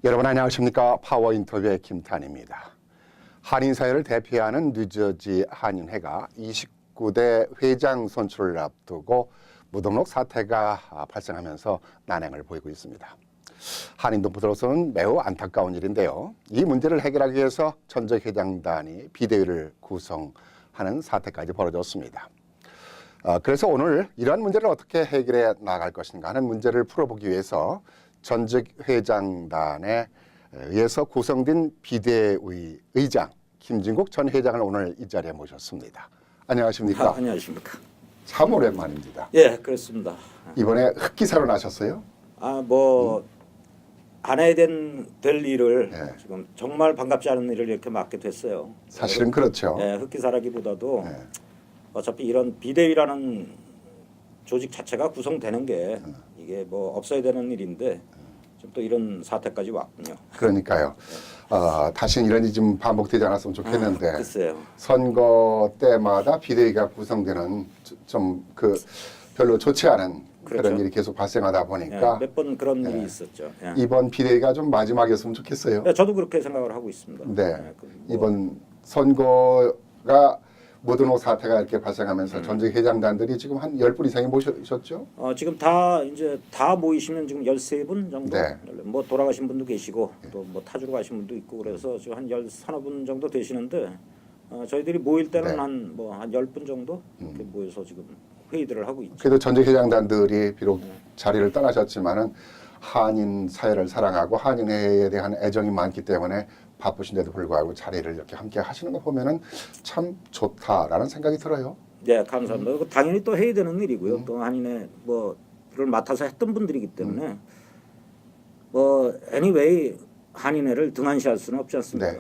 여러분 안녕하십니까? 파워 인터뷰의 김탄입니다. 한인사회를 대표하는 뉴저지 한인회가 29대 회장 선출을 앞두고 무등록 사태가 발생하면서 난행을 보이고 있습니다. 한인동포로서는 매우 안타까운 일인데요. 이 문제를 해결하기 위해서 전적회장단이 비대위를 구성하는 사태까지 벌어졌습니다. 그래서 오늘 이러한 문제를 어떻게 해결해 나갈 것인가 하는 문제를 풀어보기 위해서 전직회장단에 의해서 구성된 비대위 의장 김진국 전 회장을 오늘 이 자리에 모셨습니다. 안녕하십니까? 안녕하십니까? 참 오랜만입니다. 예, 그렇습니다. 이번에 흑기사로 나셨어요? 안 해야 될 일을 네. 지금 정말 반갑지 않은 일을 이렇게 맡게 됐어요. 사실은 그렇죠. 예, 흑기사라기보다도 네. 어차피 이런 비대위라는 조직 자체가 구성되는 게 이게 뭐 없어야 되는 일인데 좀 또 이런 사태까지 왔군요. 그러니까요. 다시는 이런 일이 좀 반복되지 않았으면 좋겠는데 글쎄요. 선거 때마다 비대위가 구성되는 좀 별로 좋지 않은 그런 그렇죠. 일이 계속 발생하다 보니까 몇 번 그런 일이 있었죠. 예. 이번 비대위가 좀 마지막이었으면 좋겠어요. 예, 저도 그렇게 생각을 하고 있습니다. 네. 예, 이번 선거가 무등록 사태가 이렇게 발생하면서 전직 회장단들이 지금 한 10분 이상이 모셨죠? 지금 다 이제 다 모이시면 지금 13분 정도 네. 뭐 돌아가신 분도 계시고 또 뭐 타주로 가신 분도 있고 그래서 지금 한 13분 정도 되시는데 저희들이 모일 때는 네. 한 10분 정도 이렇게 모여서 지금 회의들을 하고 있죠. 그래도 전직 회장단들이 비록 자리를 떠나셨지만은 한인 사회를 사랑하고 한인회에 대한 애정이 많기 때문에 바쁘신데도 불구하고 자리를 이렇게 함께 하시는 거 보면은 참 좋다라는 생각이 들어요. 네, 감사합니다. 당연히 또 해야 되는 일이고요. 또 한인회 뭐를 맡아서 했던 분들이기 때문에 anyway 한인회를 등한시할 수는 없지 않습니까? 네.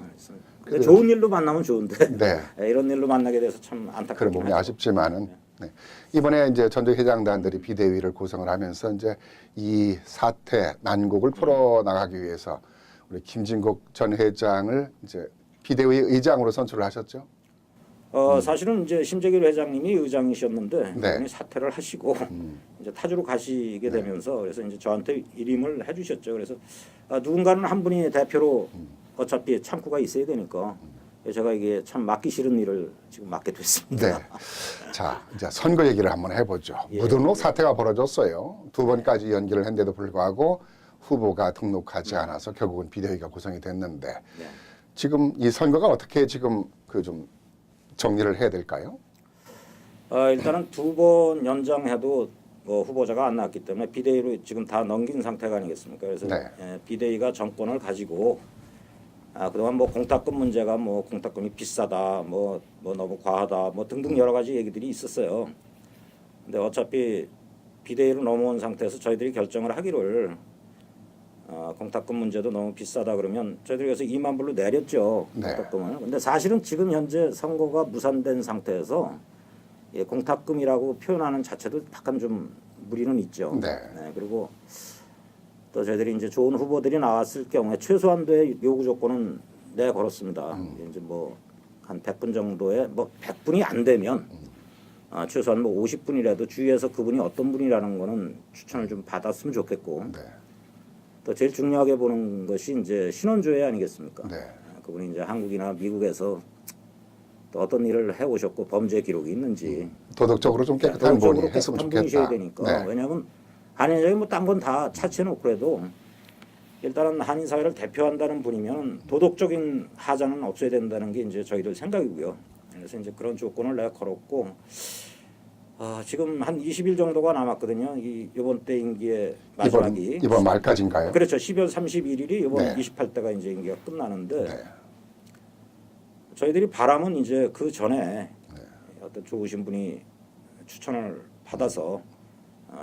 근데 좋은 일로 만나면 좋은데 네. 이런 일로 만나게 돼서 참 그런 안타깝긴 부분이 하죠. 아쉽지만은 네. 이번에 이제 전직 회장단들이 비대위를 구성을 하면서 이제 이 사태 난국을 풀어 나가기 위해서 우리 김진국 전 회장을 이제 비대위 의장으로 선출을 하셨죠. 사실은 이제 심재길 회장님이 의장이셨는데 네. 그분이 사퇴를 하시고 이제 타주로 가시게 되면서 그래서 이제 저한테 일임을 해주셨죠. 그래서 누군가는 한 분이 대표로 어차피 창구가 있어야 되니까 제가 이게 참 맡기 싫은 일을 지금 맡게 됐습니다. 네. 자, 이제 선거 얘기를 한번 해보죠. 예. 무등록 사태가 벌어졌어요. 2번까지 연기를 했는데도 불구하고 후보가 등록하지 않아서 결국은 비대위가 구성이 됐는데 네. 지금 이 선거가 어떻게 지금 좀 정리를 해야 될까요? 일단은 2번 연장해도 후보자가 안 나왔기 때문에 비대위로 지금 다 넘긴 상태가 아니겠습니까? 그래서 네. 비대위가 정권을 가지고 그동안 공탁금 문제가 공탁금이 비싸다, 너무 과하다, 등등 여러 가지 얘기들이 있었어요. 근데 어차피 비대위로 넘어온 상태에서 저희들이 결정을 하기를 공탁금 문제도 너무 비싸다 그러면 저희들이 그래서 2만 불로 내렸죠. 네. 공탁금을. 근데 사실은 지금 현재 선거가 무산된 상태에서 공탁금이라고 표현하는 자체도 약간 좀 무리는 있죠. 네. 그리고 또 저희들이 이제 좋은 후보들이 나왔을 경우에 최소한도의 요구 조건은 내걸었습니다. 이제 한 100분 정도의 100분이 안 되면 최소한 50분이라도 주위에서 그분이 어떤 분이라는 거는 추천을 좀 받았으면 좋겠고 네. 또 제일 중요하게 보는 것이 이제 신원조회 아니겠습니까? 네. 그분이 이제 한국이나 미국에서 또 어떤 일을 해오셨고 범죄 기록이 있는지 도덕적으로 좀 깨끗한 분이 도덕적으로 했으면 깨끗한 분이셔야 좋겠다. 되니까. 네. 왜냐하면 한인회장이 딴 건 다 차치해놓고 해도 일단은 한인 사회를 대표한다는 분이면 도덕적인 하자는 없어야 된다는 게 이제 저희들 생각이고요. 그래서 이제 그런 조건을 내가 걸었고 지금 한 20일 정도가 남았거든요. 이번 때 임기의 마지막이 이번 말까지인가요? 그렇죠. 12월 31일이 이번 네. 28대가 이제 임기가 끝나는데 네. 저희들이 바람은 이제 그 전에 어떤 좋으신 분이 추천을 받아서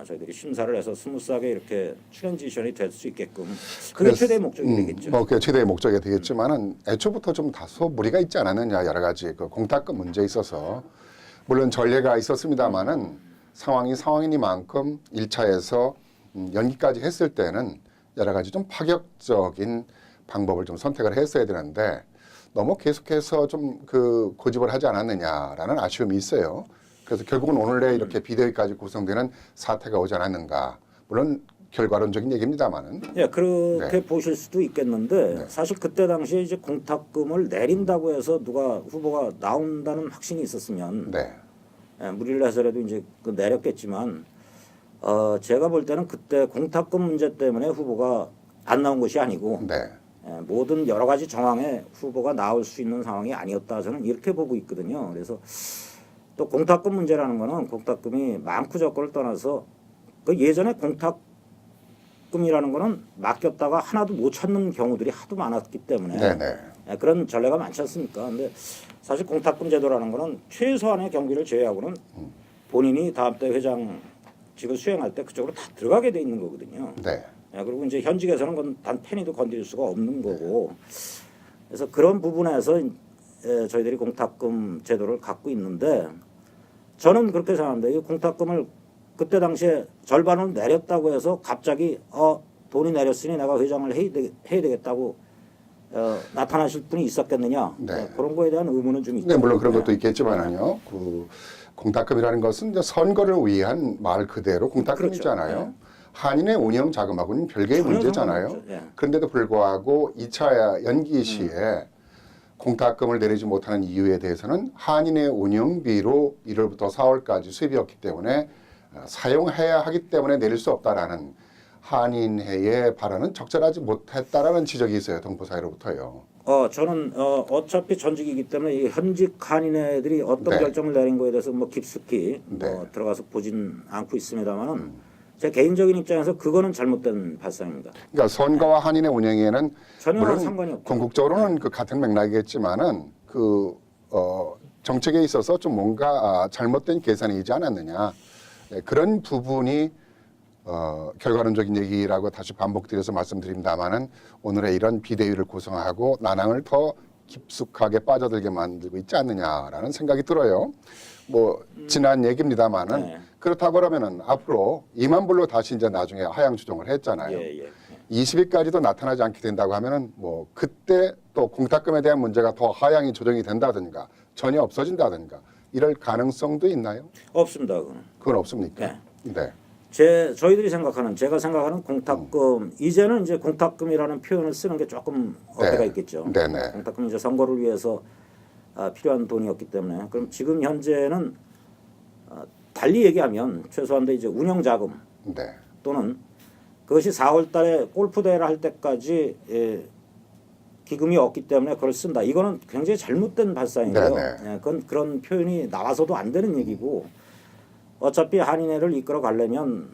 저희들이 심사를 해서 스무스하게 이렇게 트랜지션이 될 수 있게끔 그게 최대의 목적이 되겠죠. 그게 최대의 목적이 되겠지만은 애초부터 좀 다소 무리가 있지 않았느냐 여러 가지 공탁금 문제에 있어서 물론 전례가 있었습니다만은 상황이니만큼 1차에서 연기까지 했을 때는 여러 가지 좀 파격적인 방법을 좀 선택을 했어야 되는데 너무 계속해서 좀 고집을 하지 않았느냐라는 아쉬움이 있어요. 그래서 결국은 오늘에 이렇게 비대위까지 구성되는 사태가 오지 않았는가. 물론 결과론적인 얘기입니다만은. 예, 그렇게 네. 보실 수도 있겠는데 네. 사실 그때 당시에 이제 공탁금을 내린다고 해서 누가 후보가 나온다는 확신이 있었으면 네. 예, 무리를 해서라도 이제 그 내렸겠지만 제가 볼 때는 그때 공탁금 문제 때문에 후보가 안 나온 것이 아니고 네. 모든 여러 가지 정황에 후보가 나올 수 있는 상황이 아니었다 저는 이렇게 보고 있거든요. 그래서 또 공탁금 문제라는 거는 공탁금이 많고 적고를 떠나서 그 예전에 공탁금이라는 거는 맡겼다가 하나도 못 찾는 경우들이 하도 많았기 때문에 네네. 그런 전례가 많지 않습니까? 근데 사실 공탁금 제도라는 거는 최소한의 경비를 제외하고는 본인이 다음 때 회장직을 수행할 때 그쪽으로 다 들어가게 돼 있는 거거든요. 네. 그리고 이제 현직에서는 그건 단 penny도 건드릴 수가 없는 거고 그래서 그런 부분에서 저희들이 공탁금 제도를 갖고 있는데 저는 그렇게 생각합니다. 이 공탁금을 그때 당시에 절반을 내렸다고 해서 갑자기 돈이 내렸으니 내가 회장을 해야 되겠다고 나타나실 분이 있었겠느냐. 네. 그런 거에 대한 의문은 좀 있죠. 네, 물론 그런 것도 있겠지만은요. 그 공탁금이라는 것은 이제 선거를 위한 말 그대로 공탁금이잖아요. 그렇죠. 네. 한인의 운영 자금하고는 별개의 전혀 문제잖아요. 상관없죠. 네. 그런데도 불구하고 2차 연기 시에 공탁금을 내리지 못하는 이유에 대해서는 한인의 운영비로 1월부터 4월까지 수입이었기 때문에 사용해야 하기 때문에 내릴 수 없다라는 한인회의 발언은 적절하지 못했다라는 지적이 있어요. 동포사회로부터요. 저는 어차피 전직이기 때문에 이 현직 한인회들이 어떤 네. 결정을 내린 거에 대해서 뭐 깊숙이 네. 들어가서 보진 않고 있습니다만은 제 개인적인 입장에서 그거는 잘못된 발상입니다. 그러니까 선거와 한인의 운영에는 전혀 물론 상관이 없죠. 궁극적으로는 그 같은 맥락이겠지만은 정책에 있어서 좀 뭔가 잘못된 계산이지 않았느냐. 네, 그런 부분이 결과론적인 얘기라고 다시 반복드려서 말씀드립니다만은 오늘의 이런 비대위를 구성하고 난항을 더 깊숙하게 빠져들게 만들고 있지 않느냐라는 생각이 들어요. 뭐 지난 얘기입니다만은 네. 그렇다고 그러면은 앞으로 2만 불로 다시 이제 나중에 하향 조정을 했잖아요. 예. 20일까지도 나타나지 않게 된다고 하면은 뭐 그때 또 공탁금에 대한 문제가 더 하향이 조정이 된다든가 전혀 없어진다든가 이럴 가능성도 있나요? 없습니다. 그건. 그건 없습니까? 네. 제가 생각하는 공탁금 이제는 이제 공탁금이라는 표현을 쓰는 게 조금 어폐가 있겠죠. 네네. 공탁금 이제 선거를 위해서 필요한 돈이었기 때문에 그럼 지금 현재는 달리 얘기하면 최소한도 이제 운영 자금 네. 또는 그것이 4월달에 골프 대회를 할 때까지 기금이 없기 때문에 그걸 쓴다. 이거는 굉장히 잘못된 발상이고요. 네네. 그건 그런 표현이 나와서도 안 되는 얘기고 어차피 한인회를 이끌어 가려면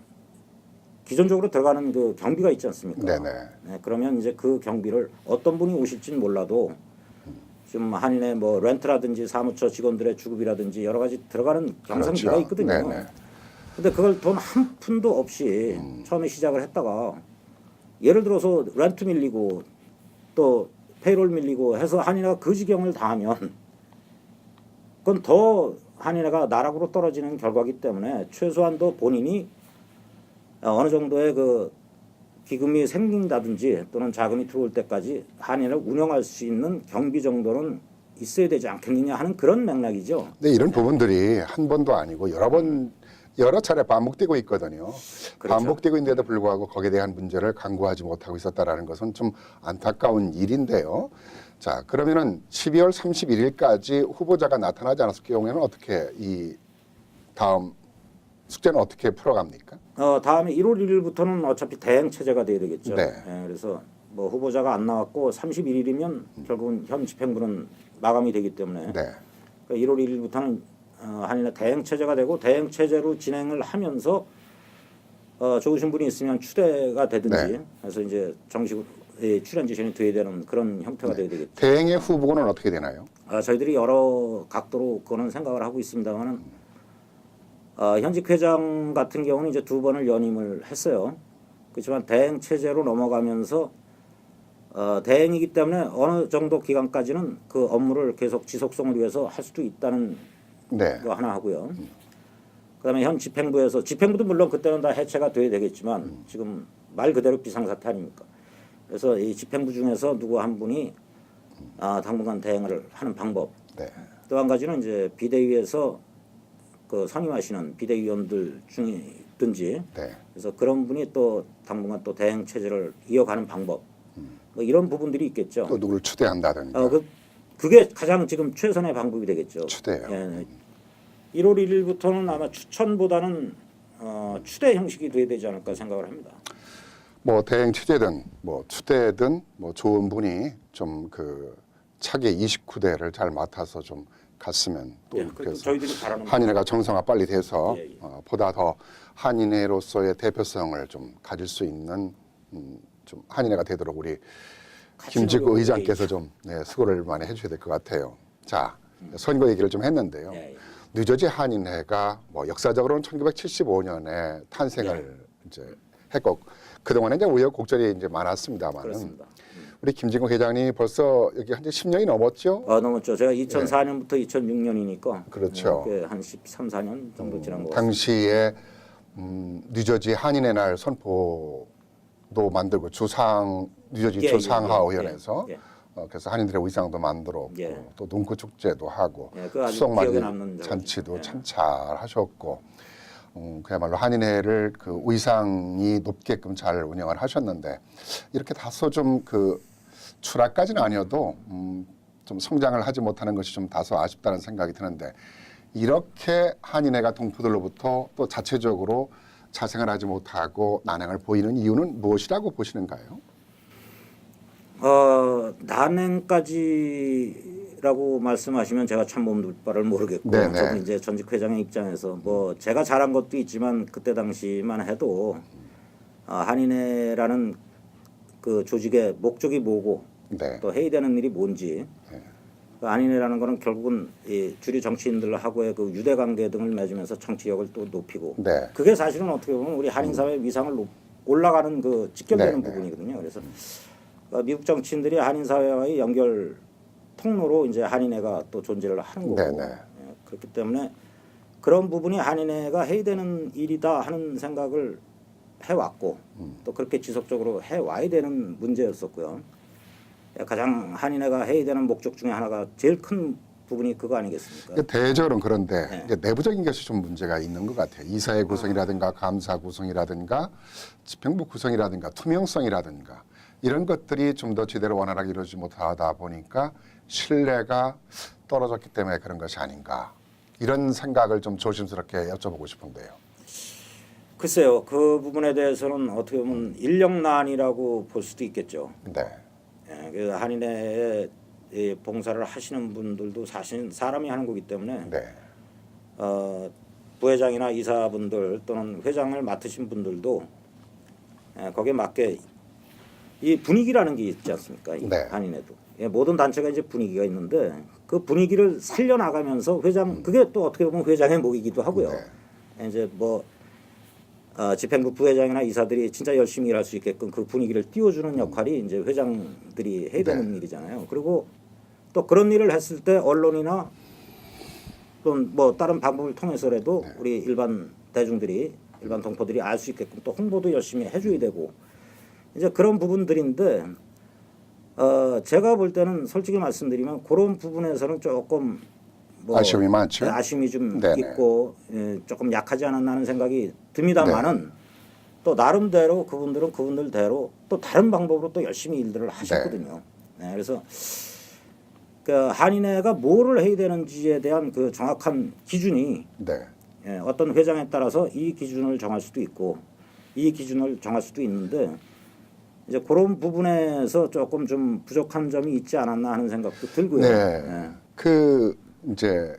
기존적으로 들어가는 그 경비가 있지 않습니까? 네네. 그러면 이제 그 경비를 어떤 분이 오실지는 몰라도 지금 한인회 뭐 렌트라든지 사무처 직원들의 주급이라든지 여러 가지 들어가는 경상비가 그렇죠. 있거든요. 네네. 근데 그걸 돈 한 푼도 없이 처음에 시작을 했다가 예를 들어서 렌트 밀리고 또 페이롤 밀리고 해서 한인회가 그 지경을 당하면 그건 더 한인회가 나락으로 떨어지는 결과이기 때문에 최소한도 본인이 어느 정도의 그 기금이 생긴다든지 또는 자금이 들어올 때까지 한인회를 운영할 수 있는 경비 정도는 있어야 되지 않겠느냐 하는 그런 맥락이죠. 근데 이런 부분들이 한 번도 아니고 여러 차례 반복되고 있거든요. 그렇죠. 반복되고 있는데도 불구하고 거기에 대한 문제를 강구하지 못하고 있었다라는 것은 좀 안타까운 일인데요. 자, 그러면은 12월 31일까지 후보자가 나타나지 않았을 경우에는 어떻게 이 다음 숙제는 어떻게 풀어갑니까? 다음에 1월 1일부터는 어차피 대행 체제가 돼야 되겠죠. 네. 그래서 뭐 후보자가 안 나왔고 31일이면 결국은 현 집행부는 마감이 되기 때문에 네. 그러니까 1월 1일부터는 한인회 대행 체제가 되고 대행 체제로 진행을 하면서 좋으신 분이 있으면 추대가 되든지 네. 해서 이제 정식으로 출연 지시이 돼야 되는 그런 형태가 돼야 되겠죠. 대행의 후보는 어떻게 되나요? 저희들이 여러 각도로 그거는 생각을 하고 있습니다만은 현직 회장 같은 경우는 이제 2번을 연임을 했어요. 그렇지만 대행 체제로 넘어가면서 대행이기 때문에 어느 정도 기간까지는 그 업무를 계속 지속성을 위해서 할 수도 있다는 네. 거 하나 하고요. 그다음에 현 집행부에서 집행부도 물론 그때는 다 해체가 돼야 되겠지만 지금 말 그대로 비상사태 아닙니까? 그래서 이 집행부 중에서 누구 한 분이 당분간 대행을 하는 방법. 네. 또 한 가지는 이제 비대위에서 그 선임하시는 비대위원들 중에 든지 네. 그래서 그런 분이 또 당분간 또 대행 체제를 이어가는 방법 뭐 이런 부분들이 있겠죠. 또 누구를 추대한다든가. 그게 가장 지금 최선의 방법이 되겠죠. 추대요. 예, 1월 1일부터는 아마 추천보다는 추대 형식이 돼야 되지 않을까 생각을 합니다. 뭐 대행 취재든 뭐 추대든 뭐 좋은 분이 좀 그 차기 29대를 잘 맡아서 좀 갔으면 또 예, 그래서 그래서 저희들이 바라는 한인회가 정상화 빨리 돼서 예, 예. 보다 더 한인회로서의 대표성을 좀 가질 수 있는 좀 한인회가 되도록 우리 같이 김지구 노력을 의장께서 좀 수고를 많이 해주셔야 될 것 같아요. 자, 선거 얘기를 좀 했는데요. 예, 예. 뉴저지 한인회가 뭐 역사적으로는 1975년에 탄생을 이제 했고 그동안에 이제 우여곡절이 이제 많았습니다만은 그렇습니다. 우리 김진국 회장이 벌써 여기 한 10년이 넘었죠? 넘었죠. 제가 2004년부터 2006년이니까 그렇죠. 한 13, 14년 정도 지난 것 같습니다. 당시에 뉴저지 한인의 날 선포도 만들고 뉴저지 예, 주상하의원에서 예, 예. 그래서 한인들의 의상도 만들었고 예. 또 눈꽃 축제도 하고 예, 그 아주 수석맞이 기억에 남는 잔치도 예. 참 잘 하셨고 그야말로 한인회를 그 의상이 높게끔 잘 운영을 하셨는데 이렇게 다소 좀 그 추락까지는 아니어도 좀 성장을 하지 못하는 것이 좀 다소 아쉽다는 생각이 드는데 이렇게 한인회가 동포들로부터 또 자체적으로 자생을 하지 못하고 난항을 보이는 이유는 무엇이라고 보시는가요? 난행까지라고 말씀하시면 제가 참 몸둘 바를 모르겠고 네네. 저도 이제 전직 회장의 입장에서 뭐 제가 잘한 것도 있지만 그때 당시만 해도 한인회라는 그 조직의 목적이 뭐고 네. 또 해이되는 일이 뭔지 그 한인회라는 거는 결국은 이 주류 정치인들하고의 그 유대 관계 등을 맺으면서 정치력을 또 높이고 네. 그게 사실은 어떻게 보면 우리 한인 사회의 위상을 올라가는 그 직결되는 네, 네. 부분이거든요. 그래서 미국 정치인들이 한인 사회와의 연결 통로로 이제 한인회가 또 존재를 하는 거고 네, 네. 예, 그렇기 때문에 그런 부분이 한인회가 해야 되는 일이다 하는 생각을 해왔고 또 그렇게 지속적으로 해와야 되는 문제였었고요. 가장 한인회가 해야 되는 목적 중에 하나가 제일 큰 부분이 그거 아니겠습니까? 대외적으로는 그런데 네. 이제 내부적인 것이 좀 문제가 있는 것 같아요. 이사회 구성이라든가 감사 구성이라든가 집행부 구성이라든가 투명성이라든가 이런 것들이 좀 더 제대로 원활하게 이루어지지 못하다 보니까 신뢰가 떨어졌기 때문에 그런 것이 아닌가 이런 생각을 좀 조심스럽게 여쭤보고 싶은데요. 글쎄요, 그 부분에 대해서는 어떻게 보면 인력난이라고 볼 수도 있겠죠. 네, 예, 그 한인회에 이 봉사를 하시는 분들도 사실 사람이 하는 거기 때문에 네, 부회장이나 이사분들 또는 회장을 맡으신 분들도 거기에 맞게 이 분위기라는 게 있지 않습니까? 이 네. 한인회도 모든 단체가 이제 분위기가 있는데 그 분위기를 살려나가면서 회장 그게 또 어떻게 보면 회장의 목이기도 하고요. 이제 뭐 집행부 부회장이나 이사들이 진짜 열심히 일할 수 있게끔 그 분위기를 띄워주는 역할이 이제 회장들이 해야 되는 일이잖아요. 그리고 또 그런 일을 했을 때 언론이나 또는 뭐 다른 방법을 통해서라도 우리 일반 대중들이 일반 동포들이 알 수 있게끔 또 홍보도 열심히 해줘야 되고 이제 그런 부분들인데 제가 볼 때는 솔직히 말씀드리면 그런 부분에서는 조금 뭐 아쉬움이 많죠. 아쉬움이 좀 네네. 있고 조금 약하지 않았나 하는 생각이 듭니다만은 또 나름대로 그분들대로 또 다른 방법으로 또 열심히 일들을 하셨거든요. 네, 그래서 그 한인회가 뭐를 해야 되는지에 대한 그 정확한 기준이 네, 어떤 회장에 따라서 이 기준을 정할 수도 있고 이 기준을 정할 수도 있는데 이제 그런 부분에서 조금 좀 부족한 점이 있지 않았나 하는 생각도 들고요. 네. 그 이제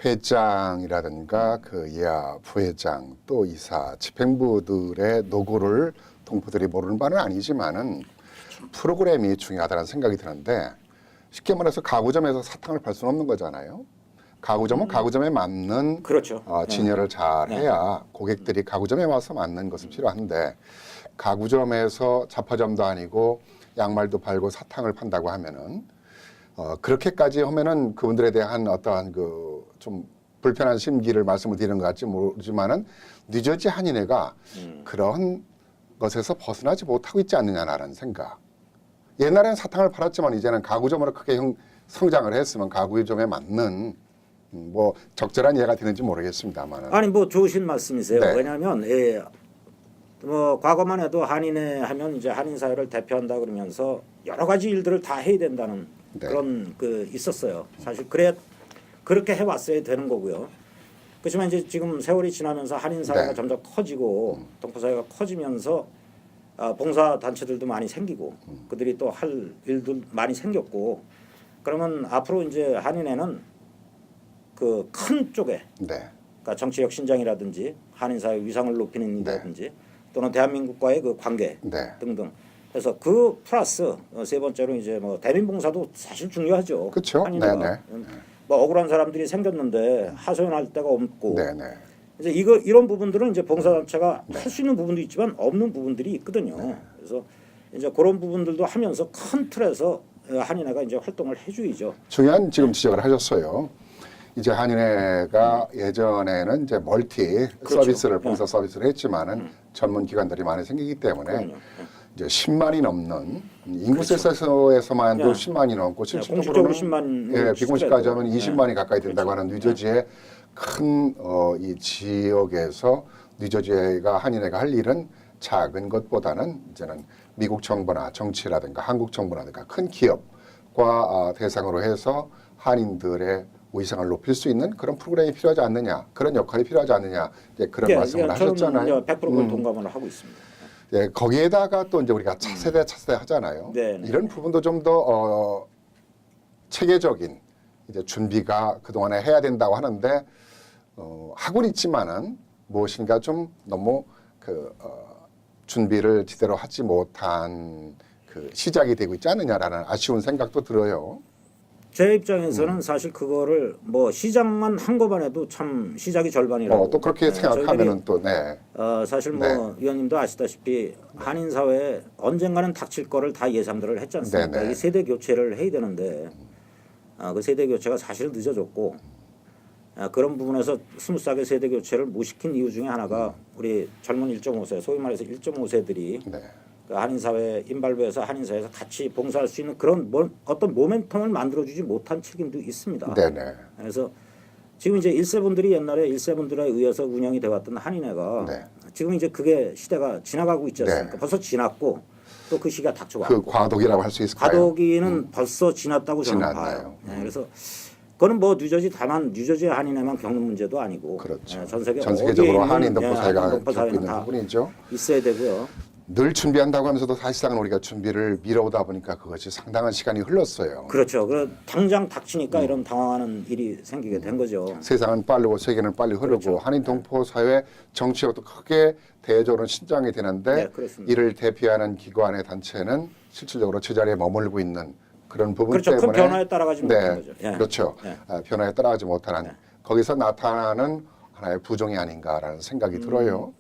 회장이라든가 그 이하 부회장 또 이사 집행부들의 노고를 동포들이 모르는 바는 아니지만은 프로그램이 중요하다는 생각이 드는데 쉽게 말해서 가구점에서 사탕을 팔 수는 없는 거잖아요. 가구점은 가구점에 맞는 그렇죠. 진열을 잘 해야 고객들이 가구점에 와서 맞는 것을 필요한데 가구점에서 잡화점도 아니고 양말도 팔고 사탕을 판다고 하면은 그렇게까지 하면은 그분들에 대한 어떠한 그 좀 불편한 심기를 말씀을 드리는 것 같지 모르지만은 뉴저지 한인회가 그런 것에서 벗어나지 못하고 있지 않느냐라는 생각. 옛날에는 사탕을 팔았지만 이제는 가구점으로 크게 성장을 했으면 가구점에 맞는 뭐 적절한 이해가 되는지 모르겠습니다만. 아니 뭐 좋으신 말씀이세요. 네. 왜냐하면 뭐 과거만 해도 한인회 하면 이제 한인 사회를 대표한다 그러면서 여러 가지 일들을 다 해야 된다는 네. 그런 그 있었어요. 사실 그렇게 해왔어야 되는 거고요. 그렇지만 이제 지금 세월이 지나면서 한인 사회가 네. 점점 커지고 동포 사회가 커지면서 봉사 단체들도 많이 생기고 그들이 또 할 일도 많이 생겼고 그러면 앞으로 이제 한인회는 그 큰 쪽에 네. 그러니까 정치적 신장이라든지 한인 사회 위상을 높이는 일이라든지 또는 대한민국과의 그 관계 네. 등등. 그래서 그 플러스 세 번째로 이제 뭐 대민봉사도 사실 중요하죠. 그쵸. 한인회가. 네네. 뭐 억울한 사람들이 생겼는데 하소연할 데가 없고. 네네. 이제 이런 부분들은 이제 봉사단체가 할 수 있는 부분도 있지만 없는 부분들이 있거든요. 그래서 이제 그런 부분들도 하면서 큰 틀에서 한인회가 이제 활동을 해줘야죠. 중요한 지금 지적을 하셨어요. 이제 한인회가 예전에는 이제 멀티 그렇죠. 서비스를 봉사 서비스를 했지만은 전문 기관들이 많이 생기기 때문에 그럼요. 이제 10만이 넘는 인구센서에서만도 네. 10만이 넘고 공식적으로 실질적으로는 10만 예, 비공식까지 하면 네. 20만이 가까이 된다고 그렇죠. 하는 뉴저지의 큰 이 지역에서 뉴저지가 한인회가 할 일은 작은 것보다는 이제는 미국 정부나 정치라든가 한국 정부라든가 큰 기업과 대상으로 해서 한인들의 위상을 높일 수 있는 그런 프로그램이 필요하지 않느냐, 그런 역할이 필요하지 않느냐, 이제 그런 말씀을 하셨잖아요. 저는 100% 동감을 하고 있습니다. 예, 거기에다가 또 이제 우리가 차세대 하잖아요. 네, 네. 이런 부분도 좀 더 체계적인 이제 준비가 그 동안에 해야 된다고 하는데 하고는 있지만은 무엇인가 좀 너무 준비를 제대로 하지 못한 그 시작이 되고 있지 않느냐라는 아쉬운 생각도 들어요. 제 입장에서는 사실 그거를 뭐 시작만 한 것만 해도 참 시작이 절반이라고. 또 그렇게 생각하면은 또 네. 사실 뭐 네. 위원님도 아시다시피 한인 사회에 언젠가는 닥칠 거를 다 예상들을 했지 않습니까? 네, 네. 이 세대 교체를 해야 되는데 그 세대 교체가 사실 늦어졌고 그런 부분에서 스무스하게 세대 교체를 못 시킨 이유 중에 하나가 우리 젊은 1.5세 소위 말해서 1.5세들이 네. 그 한인 사회 인발부에서 한인 사회에서 같이 봉사할 수 있는 그런 어떤 모멘텀을 만들어주지 못한 책임도 있습니다. 네네. 그래서 지금 이제 1세분들이 옛날에 1세분들에 의해서 운영이 되었던 한인회가 네. 지금 이제 그게 시대가 지나가고 있지 않습니까? 네. 벌써 지났고 또 그 시기가 닥쳐왔고 그 과도기라고 할 수 있을까요? 과도기는 벌써 지났다고 저는 지났나요? 봐요. 네, 그래서 그거는 뭐 뉴저지 한인회만 겪는 문제도 아니고 그렇죠. 전 세계적으로 한인 동포 한인 사회가 동포 겪고 사회는 있는 다 부분이죠. 있어야 되고요. 늘 준비한다고 하면서도 사실상 우리가 준비를 미뤄오다 보니까 그것이 상당한 시간이 흘렀어요. 그렇죠. 그 당장 닥치니까 이런 당황하는 일이 생기게 된 거죠. 세상은 빠르고 세계는 빨리 흐르고 그렇죠. 한인 동포 사회 정치가 또 크게 대조는 신장이 되는데 네, 그렇습니다. 이를 대표하는 기관의 단체는 실질적으로 제자리에 머물고 있는 그런 부분 그렇죠. 큰 때문에 변화에 따라가지 못한 거죠. 예. 그렇죠. 예. 변화에 따라가지 못하는 거기서 나타나는 하나의 부종이 아닌가라는 생각이 들어요.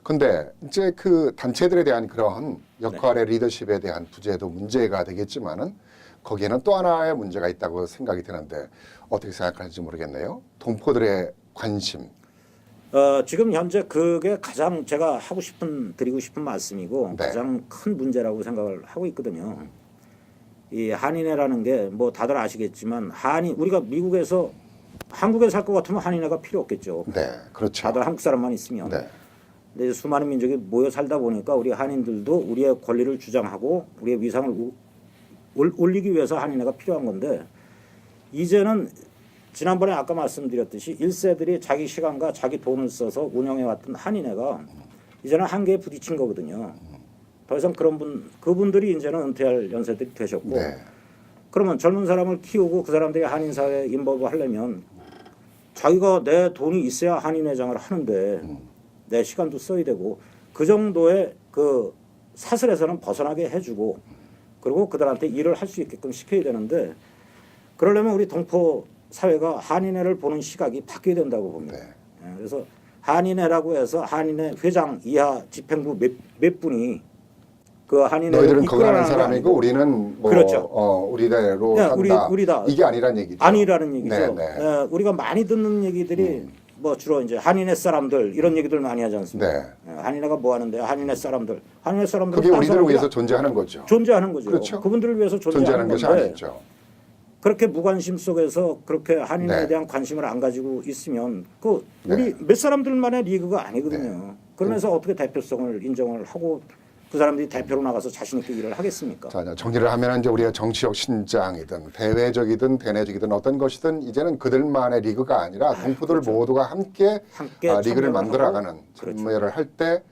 근데 이제 그 단체들에 대한 그런 역할의 리더십에 대한 부재도 문제가 되겠지만은 거기에는 또 하나의 문제가 있다고 생각이 드는데 어떻게 생각하는지 모르겠네요. 동포들의 관심. 지금 현재 그게 가장 제가 드리고 싶은 말씀이고 네. 가장 큰 문제라고 생각을 하고 있거든요. 이 한인회라는 게 뭐 다들 아시겠지만 우리가 미국에서 한국에 살 것 같으면 한인회가 필요 없겠죠. 네, 그렇죠. 다들 한국 사람만 있으면. 네, 근데 수많은 민족이 모여 살다 보니까 우리 한인들도 우리의 권리를 주장하고 우리의 위상을 올리기 위해서 한인회가 필요한 건데 이제는 지난번에 아까 말씀드렸듯이 1세들이 자기 시간과 자기 돈을 써서 운영해왔던 한인회가 이제는 한계에 부딪힌 거거든요. 더 이상 그분들이 이제는 은퇴할 연세들이 되셨고 네, 그러면 젊은 사람을 키우고 그 사람들이 한인 사회에 인volve 하려면 자기가 내 돈이 있어야 한인회장을 하는데 내 시간도 써야 되고 그 정도의 그 사슬에서는 벗어나게 해주고 그리고 그들한테 일을 할 수 있게끔 시켜야 되는데 그러려면 우리 동포 사회가 한인회를 보는 시각이 바뀌어야 된다고 봅니다. 네. 그래서 한인회라고 해서 한인회 회장 이하 집행부 몇 분이 그 한인회를 너희들은 거기 하는 이끌어나가는 거 사람이고 아니고 우리는 뭐 그렇죠. 우리대로 네, 산다. 우리다. 이게 아니란 얘기죠. 아니라는 얘기죠. 네, 네. 우리가 많이 듣는 얘기들이 뭐 주로 이제 한인회 사람들 이런 얘기들 많이 하지 않습니까? 네. 한인회가 뭐 하는데 한인회 사람들 그게 우리들을 위해서 존재하는 거죠. 존재하는 거죠. 그렇죠. 그분들을 위해서 존재하는 존재하는 것이 건데 아니죠. 그렇게 무관심 속에서 그렇게 한인에 네. 대한 관심을 안 가지고 있으면 그 우리 네. 몇 사람들만의 리그가 아니거든요. 그러면서 어떻게 대표성을 인정을 하고 그 사람들이 대표로 나가서 자신 있게 일을 하겠습니까? 자, 정리를 하면 이제 우리가 정치적 신장이든 대외적이든 대내적이든 어떤 것이든 이제는 그들만의 리그가 아니라 동포들 모두가 함께, 리그를 참여를 만들어가는 하고, 그렇죠. 참여를 할 때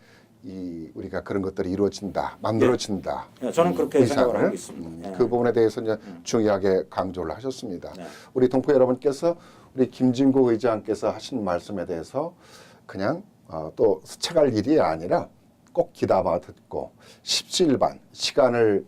우리가 그런 것들이 이루어진다, 만들어진다. 예, 저는 그렇게 생각을 하고 있습니다. 예. 그 부분에 대해서 이제 중요하게 강조를 하셨습니다. 네. 우리 동포 여러분께서 우리 김진구 의장께서 하신 말씀에 대해서 그냥 또 스쳐갈 일이 아니라 꼭 귀담아 듣고 십시일반 시간을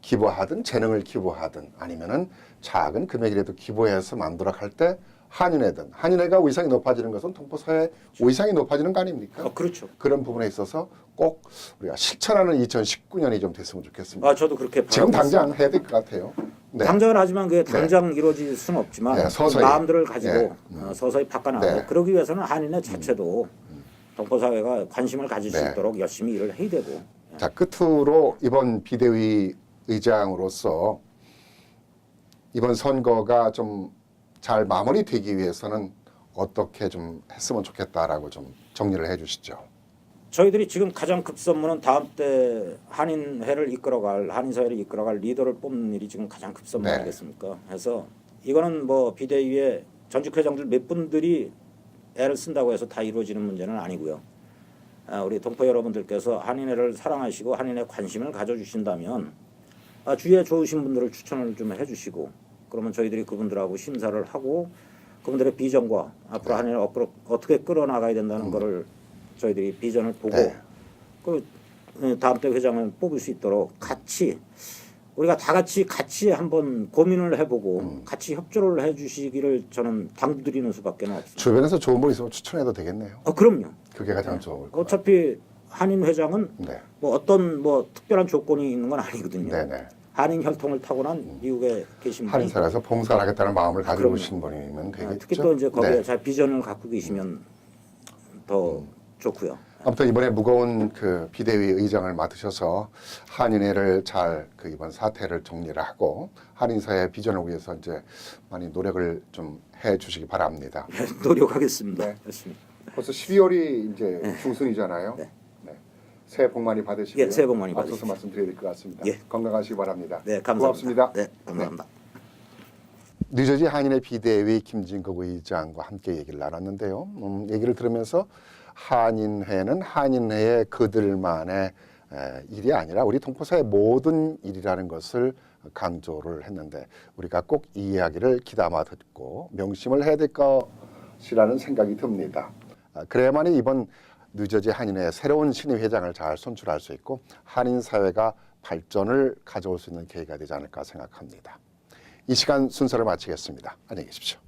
기부하든 재능을 기부하든 아니면은 작은 금액이라도 기부해서 만들어 갈 때 한인회가 위상이 높아지는 것은 동포사회 위상이 높아지는 거 아닙니까? 그렇죠. 그런 부분에 있어서 꼭 우리가 실천하는 2019년이 좀 됐으면 좋겠습니다. 저도 그렇게 지금 바라고 있습니다. 당장 해야 될 것 같아요. 네. 당장은 하지만 그게 당장 이루어질 수는 없지만 네, 서서히. 마음들을 가지고 서서히 바꿔나가고 네. 그러기 위해서는 한인회 자체도 동포사회가 관심을 가질 수 네. 있도록 열심히 일을 해야 되고. 자, 끝으로 이번 비대위 의장으로서 이번 선거가 좀 잘 마무리되기 위해서는 어떻게 좀 했으면 좋겠다라고 좀 정리를 해 주시죠. 저희들이 지금 가장 급선무는 다음 때 한인회를 이끌어갈 한인사회를 이끌어갈 리더를 뽑는 일이 지금 가장 급선무 네. 아니겠습니까? 그래서 이거는 뭐 비대위에 전직 회장들 몇 분들이 애를 쓴다고 해서 다 이루어지는 문제는 아니고요. 우리 동포 여러분들께서 한인회를 사랑하시고 한인회 관심을 가져주신다면 주위에 좋으신 분들을 추천을 좀 해주시고 그러면 저희들이 그분들하고 심사를 하고 그분들의 비전과 앞으로 한인을 어떻게 끌어나가야 된다는 거를 저희들이 비전을 보고 네. 그 다음 때 회장을 뽑을 수 있도록 같이 우리가 다 같이 한번 고민을 해보고 같이 협조를 해주시기를 저는 당부드리는 수밖에 없습니다. 주변에서 좋은 분 있으면 추천해도 되겠네요. 그럼요. 그게 가장 좋을 것 어차피 한인 회장은 네. 뭐 어떤 뭐 특별한 조건이 있는 건 아니거든요. 네네. 한인 혈통을 타고난 미국에 계신 분이 한인사회에서 봉사를 하겠다는 마음을 가지고 그럼요. 오신 분이면 되겠죠. 특히 또 이제 거기에 네. 잘 비전을 갖고 계시면 더 좋고요. 아무튼 이번에 무거운 그 비대위 의장을 맡으셔서 한인회를 잘 이번 사태를 정리를 하고 한인사회 비전을 위해서 이제 많이 노력을 좀 해주시기 바랍니다. 노력하겠습니다. 네. 열심히. 벌써 12월이 이제 중순이잖아요. 네. 네. 새해 복 많이 받으시고요. 예, 새해 복 많이 앞서서 받으십시오. 말씀드려야 될 것 같습니다. 예. 건강하시기 바랍니다. 네, 감사합니다. 고맙습니다. 네, 감사합니다. 뉴저지 한인회 비대위 김진국 의장과 함께 얘기를 나눴는데요. 얘기를 들으면서 한인회는 한인회의 그들만의 일이 아니라 우리 동포사의 모든 일이라는 것을 강조를 했는데 우리가 꼭 이 이야기를 귀담아 듣고 명심을 해야 될 것이라는 생각이 듭니다. 그래야만이 이번 뉴저지 한인회 새로운 신임 회장을 잘 선출할 수 있고 한인 사회가 발전을 가져올 수 있는 계기가 되지 않을까 생각합니다. 이 시간 순서를 마치겠습니다. 안녕히 계십시오.